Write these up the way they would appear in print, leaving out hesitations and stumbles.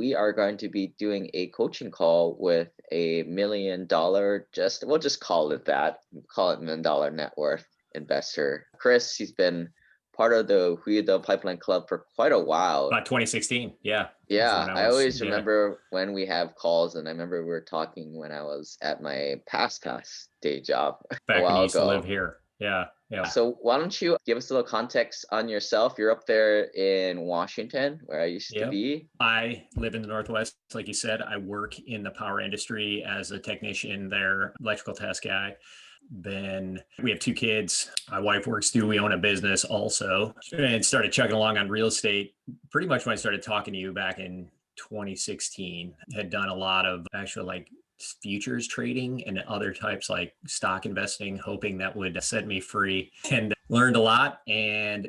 we are going to be doing a coaching call with a $1 million, we'll just call it that, call it $1 million net worth investor. Chris, he's been part of the Huida Pipeline Club for quite a while. About 2016. Yeah. Yeah, I always remember when we have calls, and I remember we were talking when I was at my past day job back a while when you used ago. to live here. Yeah. So why don't you give us a little context on yourself? You're up there in Washington, where I used to be. I live in the Northwest. Like you said, I work in the power industry as a technician there, electrical test guy. Then we have 2 kids. My wife works too. We own a business also, and started chugging along on real estate pretty much when I started talking to you back in 2016. Had done a lot of actual like futures trading and other types like stock investing, hoping that would set me free, and learned a lot. And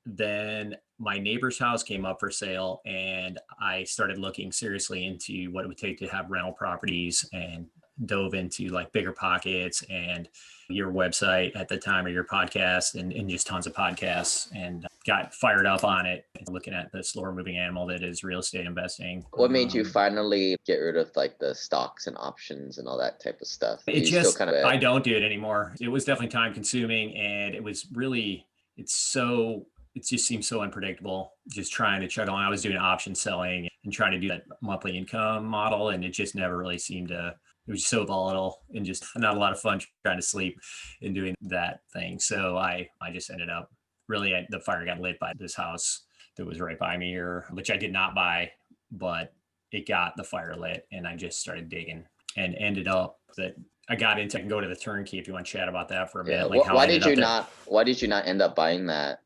then my neighbor's house came up for sale, and I started looking seriously into what it would take to have rental properties, and dove into like Bigger Pockets and your website at the time, or your podcast, and just tons of podcasts, and got fired up on it, looking at the slower moving animal that is real estate investing. What made you finally get rid of like the stocks and options and all that type of stuff? I don't do it anymore. It was definitely time consuming, and it was really, it just seems so unpredictable, just trying to chug along. I was doing option selling and trying to do that monthly income model, and it just never really seemed to, it was so volatile and just not a lot of fun trying to sleep and doing that thing. So I just ended up really, the fire got lit by this house that was right by me here, which I did not buy, but it got the fire lit, and I just started digging and ended up that I got into, I can go to the Turnkey if you want to chat about that for a minute. Like why did you not end up buying that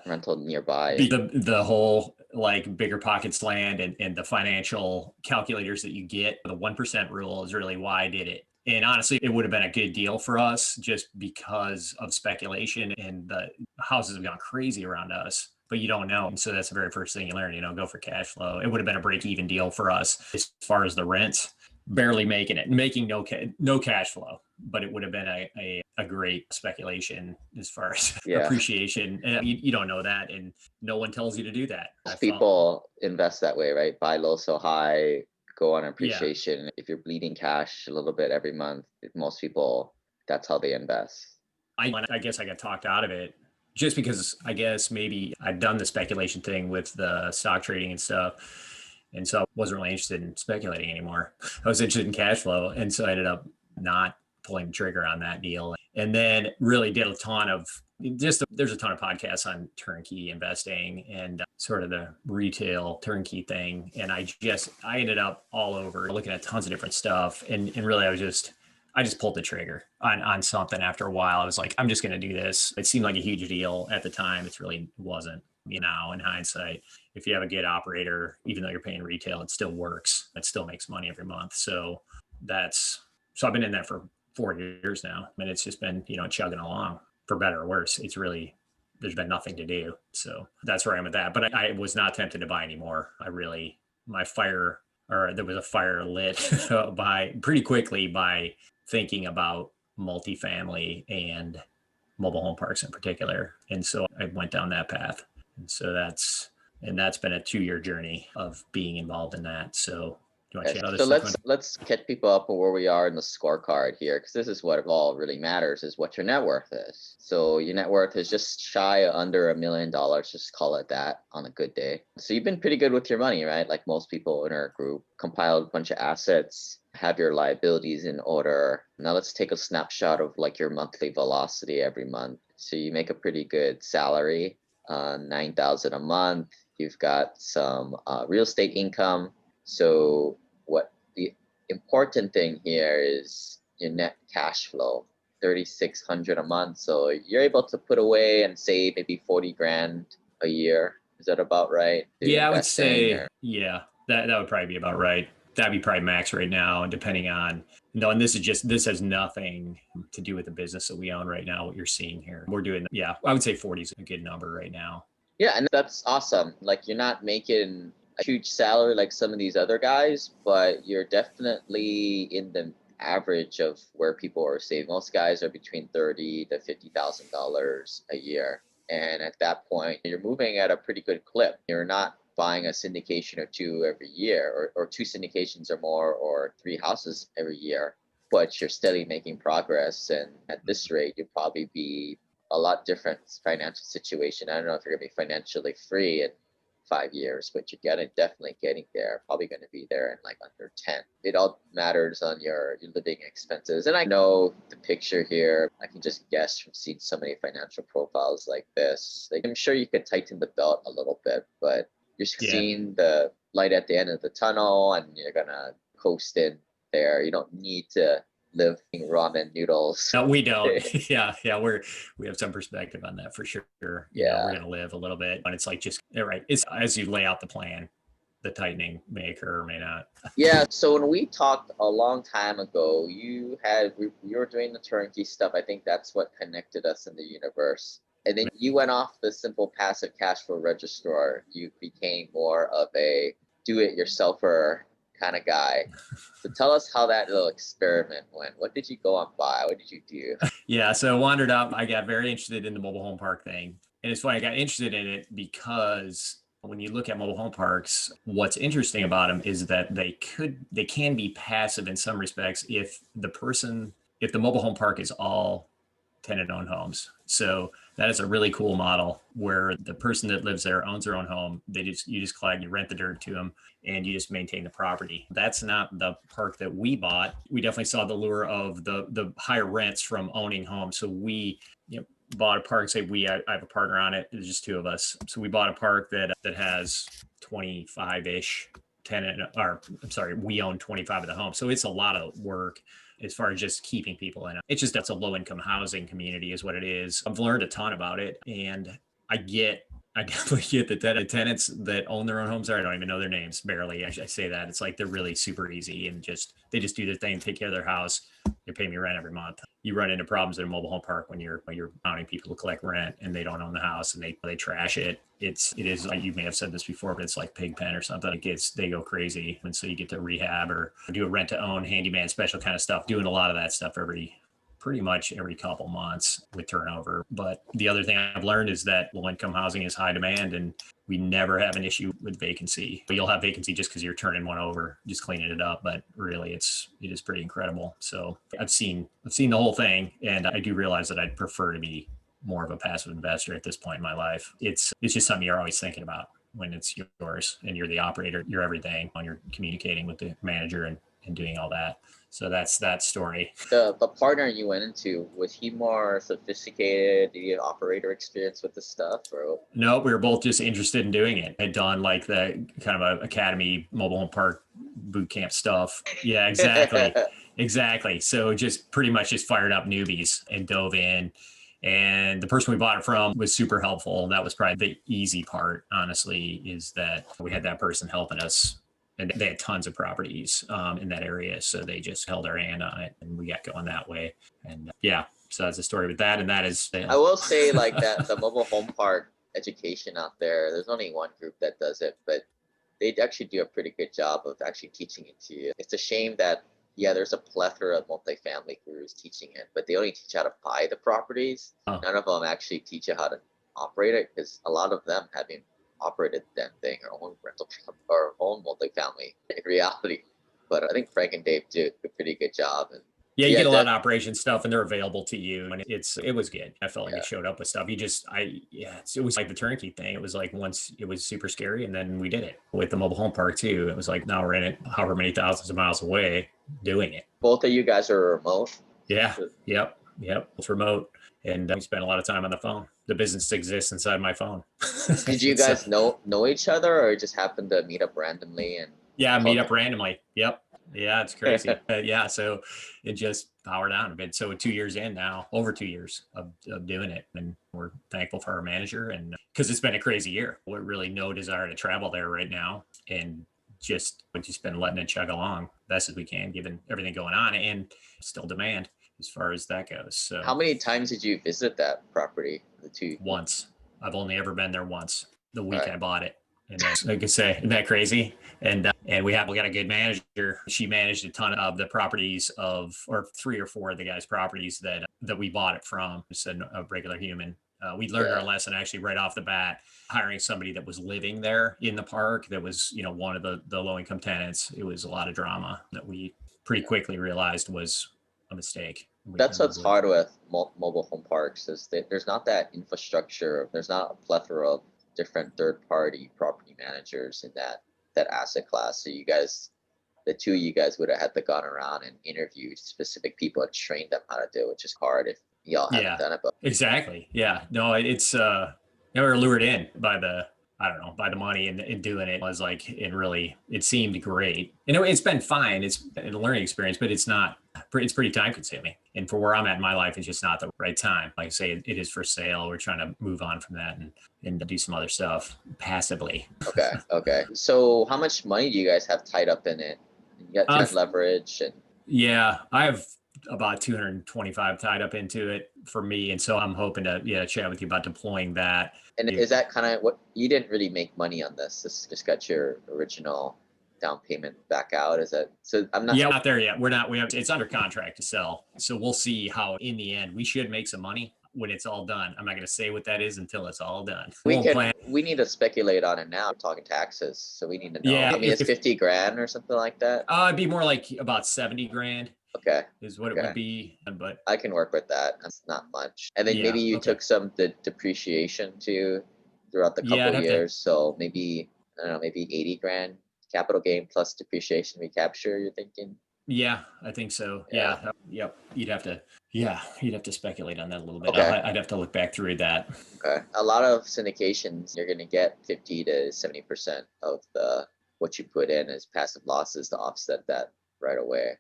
rental nearby? The whole like Bigger Pockets land and the financial calculators that you get, the 1% rule is really why I did it. And honestly, it would have been a good deal for us just because of speculation, and the houses have gone crazy around us, but you don't know. And so that's the very first thing you learn, go for cash flow. It would have been a break-even deal for us as far as the rents, barely making no cash flow, but it would have been a great speculation as far as appreciation. And you don't know that, and no one tells you to do that. Most people invest that way, right? Buy low, so high, go on appreciation. If you're bleeding cash a little bit every month, most people, that's how they invest. I guess I got talked out of it just because I guess maybe I'd done the speculation thing with the stock trading and stuff. And so I wasn't really interested in speculating anymore. I was interested in cash flow. And so I ended up not pulling the trigger on that deal. And then really did a ton of there's a ton of podcasts on turnkey investing and sort of the retail turnkey thing. And I ended up all over looking at tons of different stuff. And really I just pulled the trigger on something after a while. I was like, I'm just going to do this. It seemed like a huge deal at the time. It really wasn't. Now in hindsight, if you have a good operator, even though you're paying retail, it still works. It still makes money every month. So I've been in that for 4 years now. And it's just been, chugging along, for better or worse. It's really, there's been nothing to do. So that's where I'm at that. But I was not tempted to buy anymore. There was a fire lit pretty quickly by thinking about multifamily and mobile home parks in particular. And so I went down that path. And so that's been a 2-year journey of being involved in that. So let's catch people up on where we are in the scorecard here, because this is what it all really matters, is what your net worth is. So your net worth is just shy under $1 million, just call it that on a good day. So you've been pretty good with your money, right? Like most people in our group, compiled a bunch of assets, have your liabilities in order. Now let's take a snapshot of like your monthly velocity every month. So you make a pretty good salary, $9,000 a month. You've got some real estate income. So what the important thing here is your net cash flow, $3,600 a month. So you're able to put away and save maybe 40 grand a year. Is that about right? I would say, that would probably be about right. That'd be probably max right now, depending on, and this has nothing to do with the business that we own right now, what you're seeing here. We're doing, I would say 40 is a good number right now. Yeah, and that's awesome. Like you're not making a huge salary like some of these other guys, but you're definitely in the average of where people are saving. Most guys are between $30,000 to $50,000 a year. And at that point, you're moving at a pretty good clip. You're not buying a syndication or two every year, or two syndications or more, or three houses every year, but you're steadily making progress. And at this rate, you'll probably be a lot different financial situation. I don't know if you're going to be financially free in 5 years, but you're definitely getting there. Probably going to be there in like under 10. It all matters on your living expenses. And I know the picture here, I can just guess from seeing so many financial profiles like this. Like, I'm sure you could tighten the belt a little bit, but you're seeing the light at the end of the tunnel, and you're gonna coast in there. You don't need to live in ramen noodles. No, we don't. Yeah. We have some perspective on that for sure. You know, we're going to live a little bit, but it's like, just right. It's as you lay out the plan, the tightening may occur or may not. Yeah. So when we talked a long time ago, you were doing the turnkey stuff. I think that's what connected us in the universe. And then you went off the simple passive cash flow registrar. You became more of a do-it-yourselfer kind of guy. So tell us how that little experiment went. What did you go and buy? What did you do? Yeah, so I wandered up. I got very interested in the mobile home park thing. And it's funny, I got interested in it because when you look at mobile home parks, what's interesting about them is that they can be passive in some respects if the mobile home park is all tenant-owned homes. So that is a really cool model where the person that lives there owns their own home. You just collect, you rent the dirt to them, and you just maintain the property. That's not the park that we bought. We definitely saw the lure of the higher rents from owning homes. So we bought a park. I have a partner on it. It's just two of us. So we bought a park that has 25-ish we own 25 of the homes. So it's a lot of work as far as just keeping people in it. It's just, that's a low income housing community is what it is. I've learned a ton about it, and I definitely get that the tenants that own their own homes I don't even know their names, barely. I say that. It's like they're really super easy, and they just do their thing, take care of their house. They pay me rent every month. You run into problems at a mobile home park when you're mounting people to collect rent and they don't own the house and they trash it. It is like, you may have said this before, but it's like pig pen or something. They go crazy. And so you get to rehab or do a rent to own, handyman special kind of stuff, doing a lot of that stuff pretty much every couple months with turnover. But the other thing I've learned is that low income housing is high demand, and we never have an issue with vacancy. But you'll have vacancy just because you're turning one over, just cleaning it up. But really, it is pretty incredible. So I've seen the whole thing, and I do realize that I'd prefer to be more of a passive investor at this point in my life. It's just something you're always thinking about when it's yours and you're the operator, you're everything when you're communicating with the manager and doing all that. So that's that story. The partner you went into, was he more sophisticated? Did he have operator experience with this stuff? Or? No, we were both just interested in doing it. Had done like the kind of a academy mobile home park boot camp stuff. Yeah, exactly. Exactly. So just pretty much just fired up newbies and dove in. And the person we bought it from was super helpful. That was probably the easy part, honestly, is that we had that person helping us. And they had tons of properties in that area. So they just held our hand on it, and we got going that way. And so that's the story with that. And that is, I will say like that, the mobile home park education out there's only one group that does it, but they actually do a pretty good job of actually teaching it to you. It's a shame that, there's a plethora of multifamily gurus teaching it, but they only teach how to buy the properties. Oh. None of them actually teach you how to operate it, because a lot of them haven't operated that thing or own rental or own multifamily in reality. But I think Frank and Dave do a pretty good job. And you get a lot of operation stuff, and they're available to you, and it was good. I felt like it showed up with stuff. It was like the turnkey thing. It was like, once it was super scary, and then we did it with the mobile home park too. It was like, now we're in it however many thousands of miles away doing it. Both of you guys are remote. Yeah. Yep. It's remote. And we spent a lot of time on the phone. The business exists inside my phone. Did you guys know each other, or just happened to meet up randomly? Meet up randomly. Yep. Yeah, it's crazy. So it just powered on a bit. So 2 years in now, over 2 years of doing it. And we're thankful for our manager, and because it's been a crazy year. We're really no desire to travel there right now. And we've just been letting it chug along best as we can, given everything going on, and still demand as far as that goes. So how many times did you visit that property? Once. I've only ever been there once, the week I bought it. And like I say, isn't that crazy? And we got a good manager. She managed a ton of the properties or 3 or 4 of the guys' properties that we bought it from. Just a regular human We learned our lesson actually right off the bat, hiring somebody that was living there in the park that was, one of the low income tenants. It was a lot of drama that we pretty quickly realized was a mistake. That's what's hard with mobile home parks is that there's not that infrastructure. There's not a plethora of different third-party property managers in that asset class. So you guys, the two of you guys would have had to gone around and interviewed specific people and trained them how to do it, which is hard if y'all haven't done it. But exactly. Yeah. No, it's they were lured in by the, I don't know, by the money and doing it was like, it seemed great. It's been fine. It's a learning experience, but it's pretty time consuming. And for where I'm at in my life, it's just not the right time. Like I say, it is for sale. We're trying to move on from that and do some other stuff passively. Okay. So how much money do you guys have tied up in it? You got leverage and. Yeah, I have about 225 tied up into it for me. And so I'm hoping to chat with you about deploying that. And is that kind of what you didn't really make money on this? This just got your original down payment back out. Is that so? I'm not. Yeah, not there yet. We're not. It's under contract to sell. So we'll see how in the end we should make some money when it's all done. I'm not going to say what that is until it's all done. We need to speculate on it now. We're talking taxes, so we need to know. Yeah, I mean, it's 50 grand or something like that. It'd be more like about 70 grand. Okay. Is what it would be, but I can work with that. That's not much. And then maybe you took some depreciation too throughout the couple of years. So maybe, I don't know, maybe 80 grand capital gain plus depreciation recapture, you're thinking? Yeah, I think so. Yeah. Yep. You'd have to speculate on that a little bit. Okay. I'd have to look back through that. Okay. A lot of syndications, you're going to get 50 to 70% of what you put in as passive losses to offset that right away.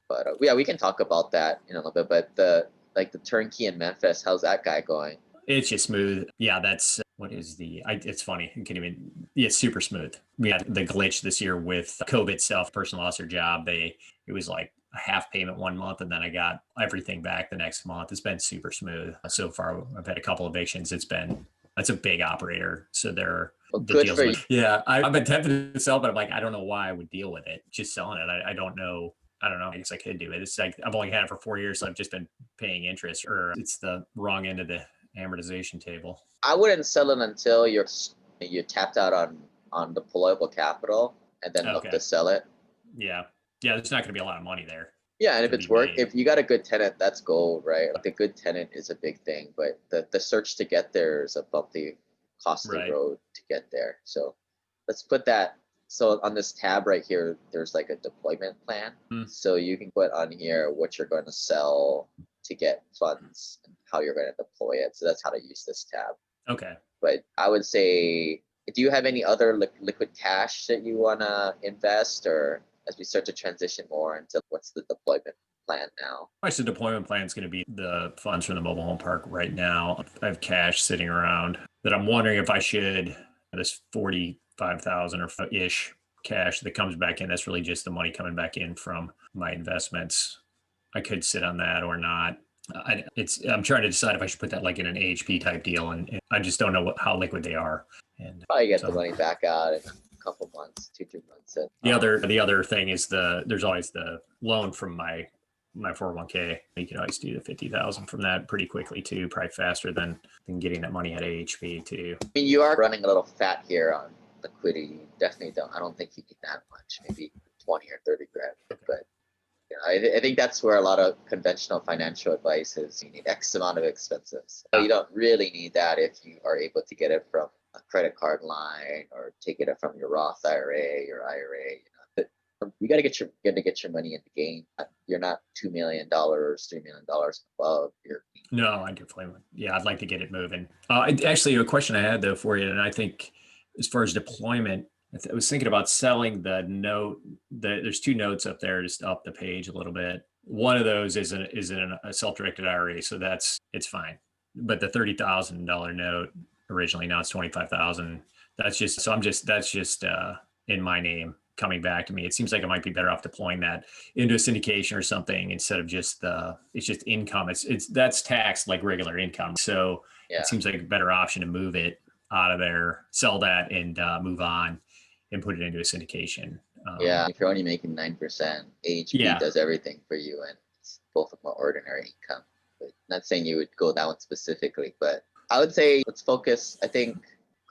But we can talk about that in a little bit. But the Turnkey in Memphis, how's that guy going? It's just smooth. Yeah, that's it's funny. It's super smooth. We had the glitch this year with COVID stuff. Person lost their job. It was like a half payment one month, and then I got everything back the next month. It's been super smooth so far. I've had a couple evictions. It's a big operator, so they're. Good for you. Yeah, I've been tempted to sell, but I'm like, I don't know why I would deal with it. Just selling it, I don't know. I guess I could do it. It's like I've only had it for 4 years, so I've just been paying interest, or it's the wrong end of the amortization table. I wouldn't sell it until you're tapped out on deployable capital, and then look to sell it. Yeah. There's not going to be a lot of money there. Yeah, and if you got a good tenant, that's gold, right? Like a good tenant is a big thing, but the search to get there is a bumpy, costly road to get there. So let's put that. So on this tab right here, there's like a deployment plan. So you can put on here what you're going to sell to get funds and how you're going to deploy it. So that's how to use this tab. Okay. But I would say, do you have any other liquid cash that you want to invest, or as we start to transition more into what's the deployment plan now? The deployment plan is going to be the funds from the mobile home park right now. I have cash sitting around that I'm wondering if I should, this 45,000 or ish cash that comes back in. That's really just the money coming back in from my investments. I could sit on that or not. I'm trying to decide if I should put that like in an AHP type deal, and I just don't know how liquid they are. And probably get the money back out in a couple months, 2-3 months. The other thing is there's always the loan from my 401k. You can always do the 50,000 from that pretty quickly too, probably faster than getting that money at AHP too. I mean, you are running a little fat here on liquidity. You definitely don't. I don't think you need that much. Maybe 20 or 30 grand, but. I think that's where a lot of conventional financial advice is. You need X amount of expenses. So you don't really need that if you are able to get it from a credit card line or take it from your Roth IRA, your IRA. But you got to get your money in the game. You're not $2 million, $3 million above your. No, I definitely would. Yeah, I'd like to get it moving. Actually, a question I had though for you, and I think as far as deployment. I was thinking about selling the note. There's 2 notes up there, just up the page a little bit. One of those is in a self-directed IRA, so it's fine. But the $30,000 note originally, now it's 25,000. That's just in my name coming back to me. It seems like I might be better off deploying that into a syndication or something instead of just it's just income. That's taxed like regular income. So It seems like a better option to move it out of there, sell that, and move on. And put it into a syndication. If you're only making 9%, AHP does everything for you, and it's both of my ordinary income. But not saying you would go that one specifically, but I would say let's focus. I think,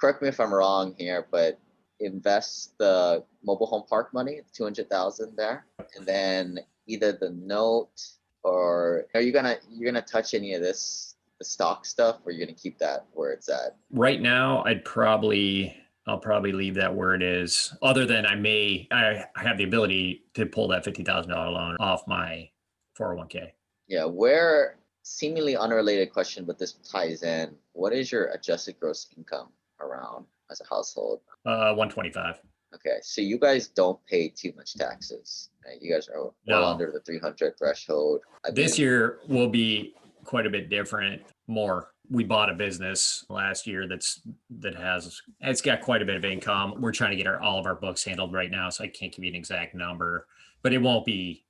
correct me if I'm wrong here, but invest the mobile home park money, 200,000 there, and then either the note or are you're gonna touch any of this the stock stuff, or you're gonna keep that where it's at? Right now, I'll probably leave that where it is. Other than I have the ability to pull that $50,000 loan off my 401k. Yeah, where seemingly unrelated question, but this ties in. What is your adjusted gross income around as a household? 125. Okay, so you guys don't pay too much taxes, right? You guys are well No. under the 300 threshold. This year will be quite a bit different. More. We bought a business last year it's got quite a bit of income. We're trying to get all of our books handled right now, so I can't give you an exact number, but it won't be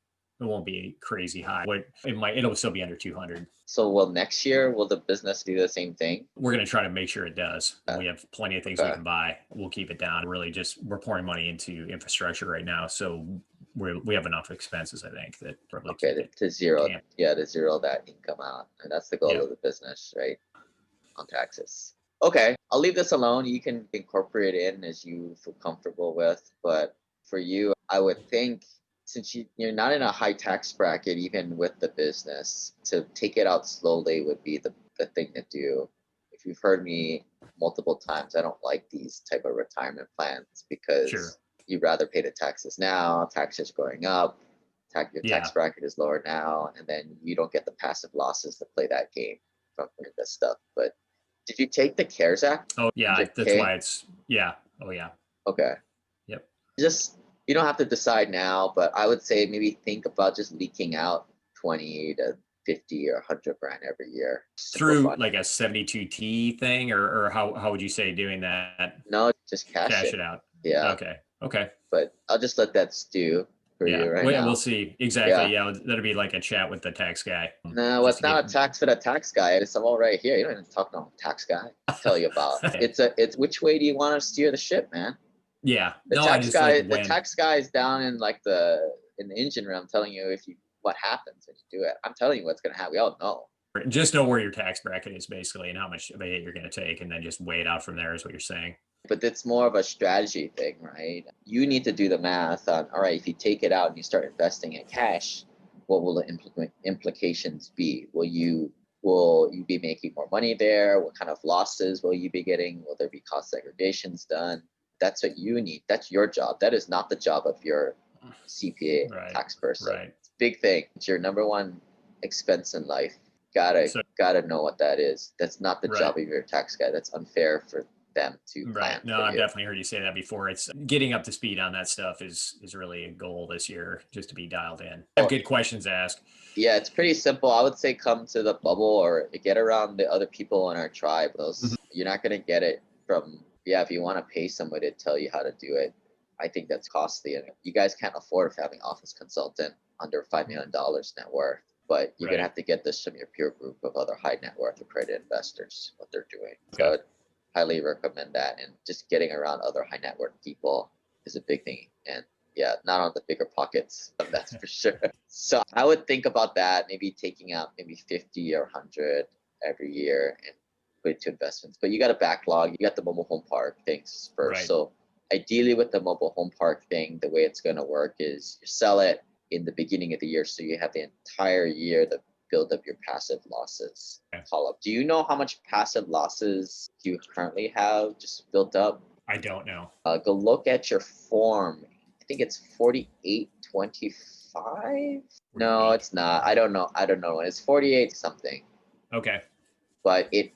crazy high. It'll still be under 200. So next year, will the business do the same thing? We're going to try to make sure it does. We have plenty of things we can buy. We'll keep it down. We're pouring money into infrastructure right now. So we have enough expenses, I think, that probably to zero. Yeah, to zero that income out. And that's the goal of the business, right? On taxes. Okay, I'll leave this alone. You can incorporate it in as you feel comfortable with. But for you, I would think, since you're not in a high tax bracket, even with the business, to take it out slowly would be the thing to do. If you've heard me multiple times, I don't like these type of retirement plans because you'd rather pay the taxes now, taxes going up, your tax bracket is lower now, and then you don't get the passive losses to play that game from this stuff. But did you take the CARES Act? Oh yeah, that's why it's Oh yeah. Okay. Yep. You don't have to decide now, but I would say maybe think about just leaking out 20 to 50 or 100 grand every year through like a 72T thing, or how would you say doing that? No, just cash it out. Yeah. Okay. But I'll just let that stew for you right now. We'll see. Exactly. Yeah. That'll be like a chat with the tax guy. No, it's not a tax for the tax guy. It's all right here. You don't even talk to a tax guy. I'll tell you about. It's which way do you want to steer the ship, man? Yeah. The tax guy is down in in the engine room telling you what happens when you do it. I'm telling you what's gonna happen. We all know. Just know where your tax bracket is basically and how much of a hit you're gonna take, and then just weigh it out from there is what you're saying. But it's more of a strategy thing, right? You need to do the math on, all right, if you take it out and you start investing in cash, what will the implications be? Will you be making more money there? What kind of losses will you be getting? Will there be cost segregations done? That's what you need. That's your job. That is not the job of your CPA tax person. Right. It's a big thing. It's your number one expense in life. Gotta know what that is. That's not the job of your tax guy. That's unfair for them to plan. No, I've definitely heard you say that before. It's getting up to speed on that stuff is really a goal this year, just to be dialed in. I have good questions to ask. Yeah, it's pretty simple. I would say come to the bubble or get around the other people in our tribe. You're not going to get it from, if you want to pay somebody to tell you how to do it, I think that's costly. And you guys can't afford a family office consultant under $5 million net worth. But you're going to have to get this from your peer group of other high net worth accredited investors, what they're doing. So I'd highly recommend that. And just getting around other high net worth people is a big thing. And not on the bigger pockets, that's for sure. So I would think about that, maybe taking out maybe 50 or 100 every year and put it to investments. But you got a backlog. You got the mobile home park things first. Right. So ideally with the mobile home park thing, the way it's going to work is you sell it in the beginning of the year. So you have the entire year to build up your passive losses. Do you know how much passive losses you currently have just built up? I don't know. Go look at your form. I think it's 4825. No, it's not. I don't know. It's 48 something. Okay. But it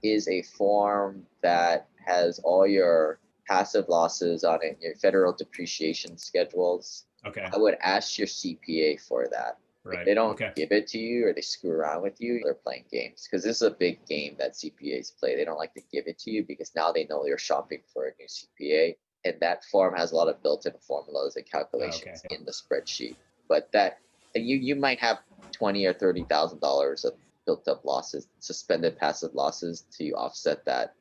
is a form that has all your passive losses on it, your federal depreciation schedules. Okay. I would ask your CPA for that. Right. If they don't give it to you or they screw around with you, they're playing games. Because this is a big game that CPAs play. They don't like to give it to you because now they know you're shopping for a new CPA. And that form has a lot of built-in formulas and calculations in the spreadsheet. But you might have $20,000 or $30,000 of built-up losses, suspended passive losses to offset that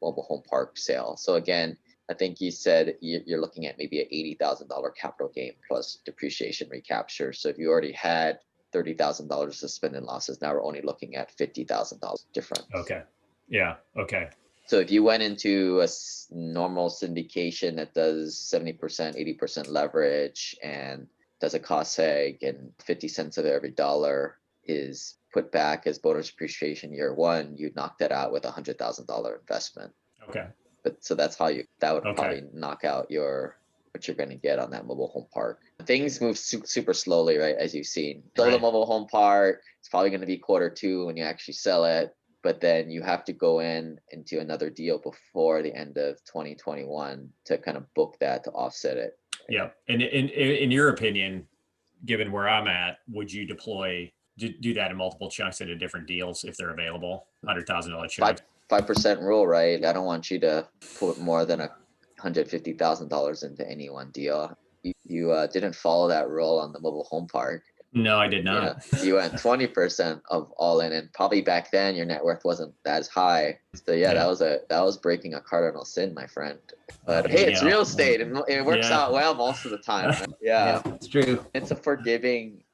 mobile home park sale. So again, I think you said you're looking at maybe an $80,000 capital gain plus depreciation recapture. So if you already had $30,000 suspended losses, now we're only looking at $50,000 difference. Okay. Yeah. Okay. So if you went into a normal syndication that does 70%, 80% leverage and does a cost seg, and 50 cents of every dollar is put back as bonus appreciation year one, you'd knock that out with $100,000 investment. Okay. But so that's how that would Okay. probably knock out what you're going to get on that mobile home park. Things move super slowly, right? As you've seen, build a Right. mobile home park. It's probably going to be Q2 when you actually sell it, but then you have to go into another deal before the end of 2021 to kind of book that to offset it. Right? Yeah. And in your opinion, given where I'm at, would you do that in multiple chunks into different deals if they're available? $100,000 chunks. 5% rule, right? I don't want you to put more than $150,000 into any one deal. You didn't follow that rule on the mobile home park. No, I did not. You went 20% of all in, and probably back then your net worth wasn't as high. So yeah, Yeah. that was breaking a cardinal sin, my friend. But There hey, you it's go. real estate, and it works Yeah. out well most of the time. Right? Yeah, Yeah, it's true. it's a forgiving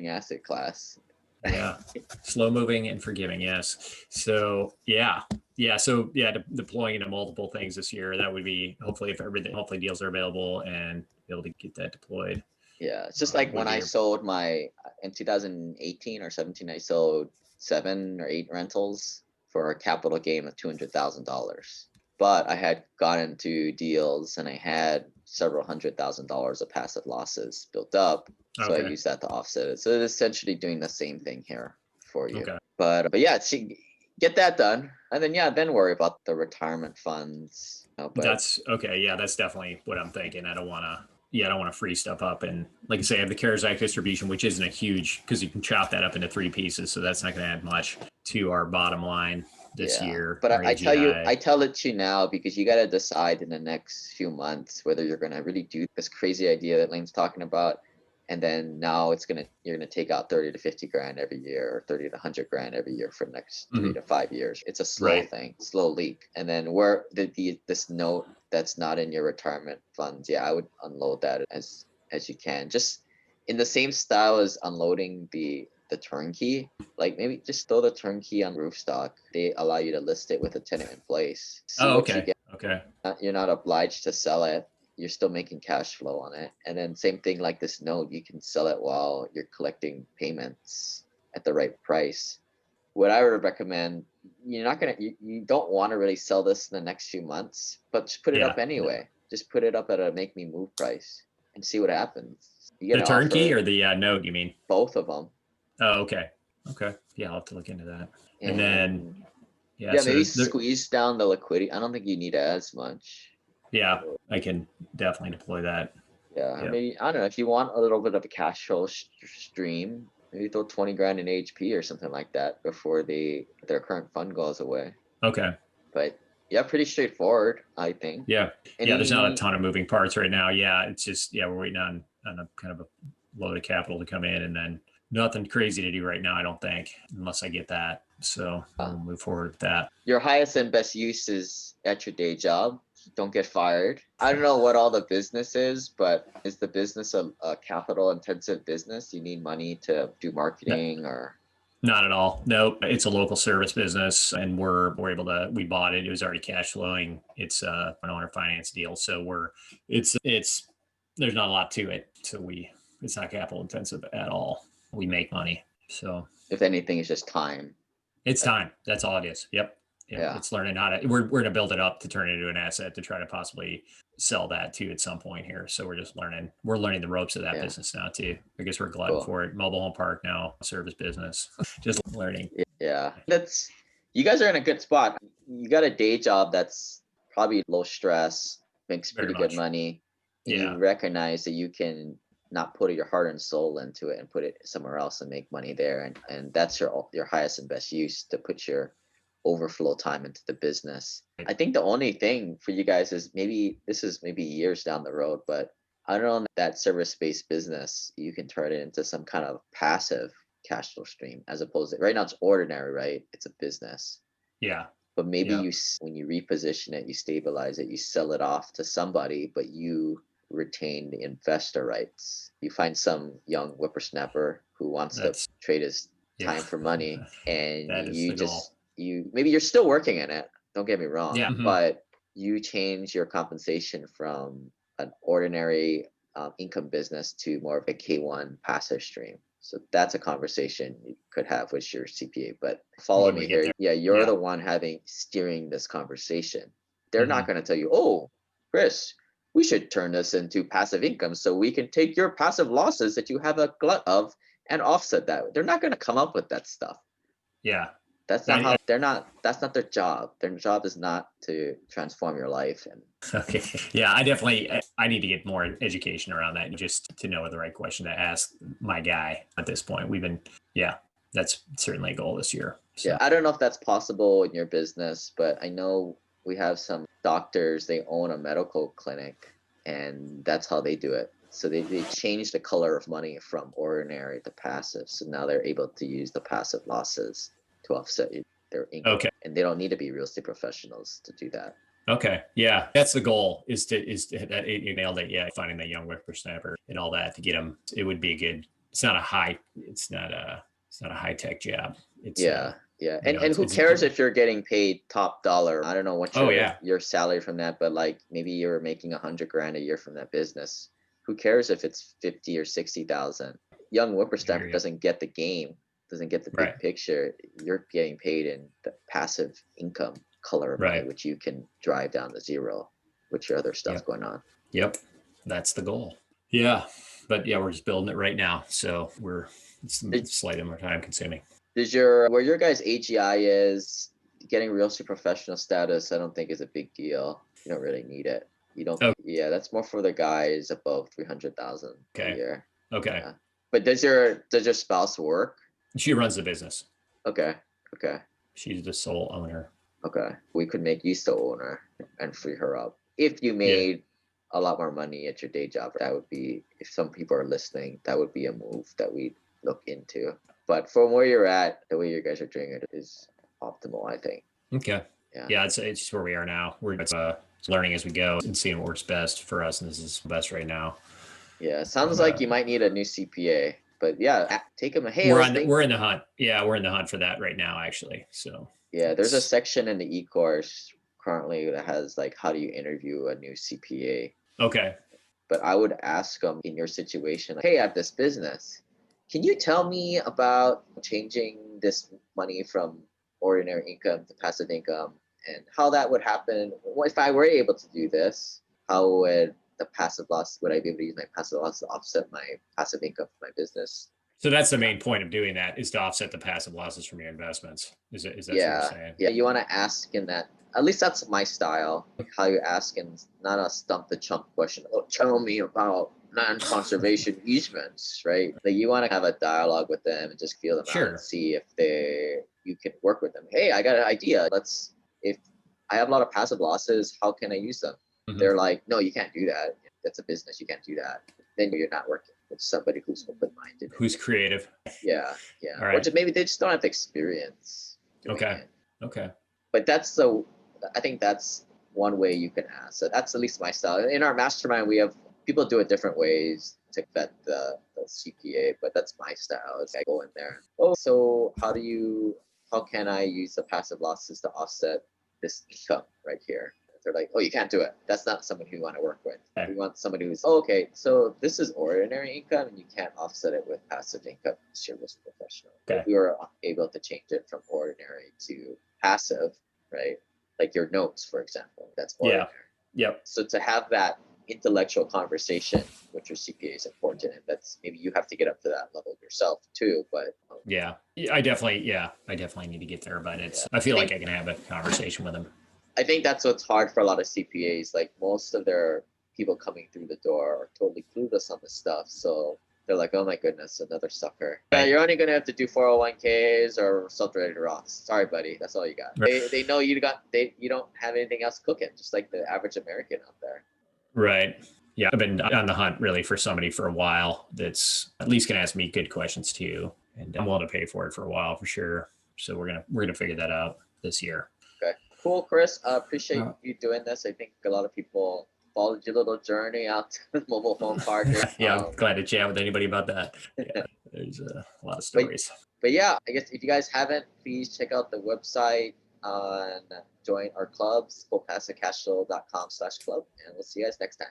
asset class. Yeah. Slow moving and forgiving. Yes. So yeah. Yeah. So yeah, deploying into multiple things this year, that would be hopefully if everything, hopefully deals are available and be able to get that deployed. Yeah, it's just like Would when be I sold in 2018 or 17, I sold 7 or 8 rentals for a capital gain of $200,000. But I had gone into deals and I had several $100,000 of passive losses built up. So I okay. used that to offset it. So it's essentially doing the same thing here for you. Okay. But yeah, get that done. And then worry about the retirement funds. But That's okay. Yeah, that's definitely what I'm thinking. I don't want to free stuff up. And like I say, I have the CARES Act distribution, which isn't a huge, because you can chop that up into 3 pieces. So that's not going to add much to our bottom line this year. But Our I AGI. tell it to you now because you got to decide in the next few months whether you're going to really do this crazy idea that Lane's talking about. And then now you're going to take out 30 to 50 grand every year, or 30 to 100 grand every year for the next 3 to 5 years. It's a slow Right. thing, slow leak. And then where this note that's not in your retirement funds, yeah, I would unload that as you can. Just in the same style as unloading the turnkey. Like maybe just throw the turnkey on Roofstock. They allow you to list it with a tenant in place. See Oh, what you okay. get. Okay. You're not obliged to sell it. You're still making cash flow on it. And then same thing like this note, you can sell it while you're collecting payments at the right price. What I would recommend, you don't want to really sell this in the next few months, but just put it up Yeah. anyway. Just put it up at a make me move price and see what happens. You get The an turnkey offer, or the note, you mean? both of them. Oh, okay. Okay. Yeah, I'll have to look into that. And then, And yeah, yeah, maybe so squeeze down the liquidity. I don't think you need as much. yeah, I can definitely deploy that. Yeah, Yep. maybe I don't know if you want a little bit of a cash flow stream. Maybe throw 20 grand in HP or something like that before their current fund goes away. Okay. But yeah, pretty straightforward, I think. Yeah. Yeah. There's not a Any ton of moving parts right now. Yeah. It's just, yeah, we're waiting on a kind of a load of capital to come in, and then nothing crazy to do right now, I don't think, unless I get that. So we'll move forward with that. Your highest and best use is at your day job. Don't get fired. I don't know what all the business is, but is the business a capital intensive business? You need money to do marketing or Not at all. Nope. It's a local service business, and we're able to. We bought it. It was already cash flowing. It's an owner finance deal, so it's there's not a lot to it. So it's not capital intensive at all. We make money, so if anything, it's just time. it's time. That's all it is. Yep. Yeah. It's learning how to. We're gonna build it up to turn it into an asset to try to possibly sell that too at some point here. So we're just learning. We're learning the ropes of that business now too. I guess we're glutton for it. Mobile home park now, service business. Just learning. Yeah, you guys are in a good spot. You got a day job that's probably low stress, makes Very pretty good much. money, and Yeah. you recognize that you can not put your heart and soul into it and put it somewhere else and make money there, and that's your highest and best use to put your overflow time into the business. I think the only thing for you guys is maybe years down the road, but I don't know, that service-based business, you can turn it into some kind of passive cash flow stream as opposed to right now it's ordinary, right? It's a business. Yeah. But maybe Yeah. when you reposition it, you stabilize it, you sell it off to somebody, but you retain the investor rights. You find some young whippersnapper who wants to trade his Yeah. time for money, and That is you the goal. maybe you're still working in it. Don't get me wrong, Yeah. but you change your compensation from an ordinary income business to more of a K1 passive stream. So that's a conversation you could have with your CPA. But follow me here. Yeah, you're the one steering this conversation. They're not going to tell you, oh, Chris, we should turn this into passive income so we can take your passive losses that you have a glut of and offset that. They're not going to come up with that stuff. Yeah. That's not that's not their job. Their job is not to transform your life. And okay. Yeah, I need to get more education around that, just to know the right question to ask my guy at this point. That's certainly a goal this year. So. Yeah, I don't know if that's possible in your business, but I know we have some doctors, they own a medical clinic, and that's how they do it. So they change the color of money from ordinary to passive. So now they're able to use the passive losses to offset their income. Okay. And they don't need to be real estate professionals to do that. Okay. Yeah. That's the goal, is to that you nailed it. Yeah. Finding that young whippersnapper and all that to get them. It would be it's not a high tech job. It's yeah. And who cares if you're getting paid top dollar? I don't know what your salary from that, but like maybe you're making $100,000 a year from that business. Who cares if it's 50 or 60,000? Young whippersnapper doesn't get the game, doesn't get the big picture. You're getting paid in the passive income color of money, which you can drive down to zero with your other stuff going on. Yep. That's the goal. Yeah. But yeah, we're just building it right now. So it's slightly more time consuming. Where your guys' AGI is, getting real estate professional status, I don't think is a big deal. You don't really need it. You don't. Okay. Yeah, that's more for the guys above 300,000 a year. Okay. Yeah. But does your spouse work? She runs the business. Okay. She's the sole owner. Okay. We could make you the owner and free her up. If you made a lot more money at your day job, that would be, if some people are listening, that would be a move that we'd look into. But from where you're at, the way you guys are doing it is optimal, I think. Okay. Yeah, it's just where we are now. We're learning as we go and seeing what works best for us, and this is best right now. Yeah, it sounds like you might need a new CPA, but yeah, take them. Hey, we're in the hunt. Yeah, we're in the hunt for that right now, actually. So yeah, there's a section in the e-course currently that has like, how do you interview a new CPA? Okay. But I would ask them, in your situation, like, hey, I have this business. Can you tell me about changing this money from ordinary income to passive income, and how that would happen? If I were able to do this, how would the passive loss, would I be able to use my passive loss to offset my passive income from my business? So that's the main point of doing that, is to offset the passive losses from your investments. Is that what you're saying? Yeah, you want to ask in that. At least that's my style. Like how you ask, and not a stump the chump question. Oh, tell me about non-conservation easements, right? Like you want to have a dialogue with them and just feel them out and see if you can work with them. Hey, I got an idea. If I have a lot of passive losses, how can I use them? Mm-hmm. They're like, no, you can't do that. That's a business. You can't do that. Then you're not working with somebody who's open-minded. Who's creative. Yeah. All right. Or maybe they just don't have the experience. Okay. But I think that's one way you can ask. So that's at least my style. In our mastermind, we have people do it different ways to vet the CPA, but that's my style. It's like, I go in there. Oh, so how can I use the passive losses to offset this income right here? They're like, oh, you can't do it. That's not somebody who we want to work with. Okay. We want somebody who's, okay, so this is ordinary income and you can't offset it with passive income. It's your risk professional. Okay. If we were able to change it from ordinary to passive, right? Like your notes, for example, that's ordinary. Yeah. Yep. So to have that intellectual conversation with your CPA is important, and that's, maybe you have to get up to that level yourself too. But I definitely need to get there. But I feel like I can have a conversation with them. I think that's what's hard for a lot of CPAs. Like most of their people coming through the door are totally clueless on this stuff. So they're like, oh my goodness, another sucker. Yeah, you're only going to have to do 401ks or self-directed Roths. Sorry, buddy. That's all you got. Right. They know you don't have anything else cooking, just like the average American out there. Right. Yeah. I've been on the hunt really for somebody for a while that's at least going to ask me good questions too. And I'm willing to pay for it for a while for sure. So we're going to figure that out this year. Okay. Cool, Chris. I appreciate you doing this. I think a lot of people followed your little journey out to the mobile home park. I'm glad to chat with anybody about that. there's a lot of But, stories. but yeah, I guess if you guys haven't, please check out the website on join our clubs, fullpassivecashflow.com/club, and we'll see you guys next time.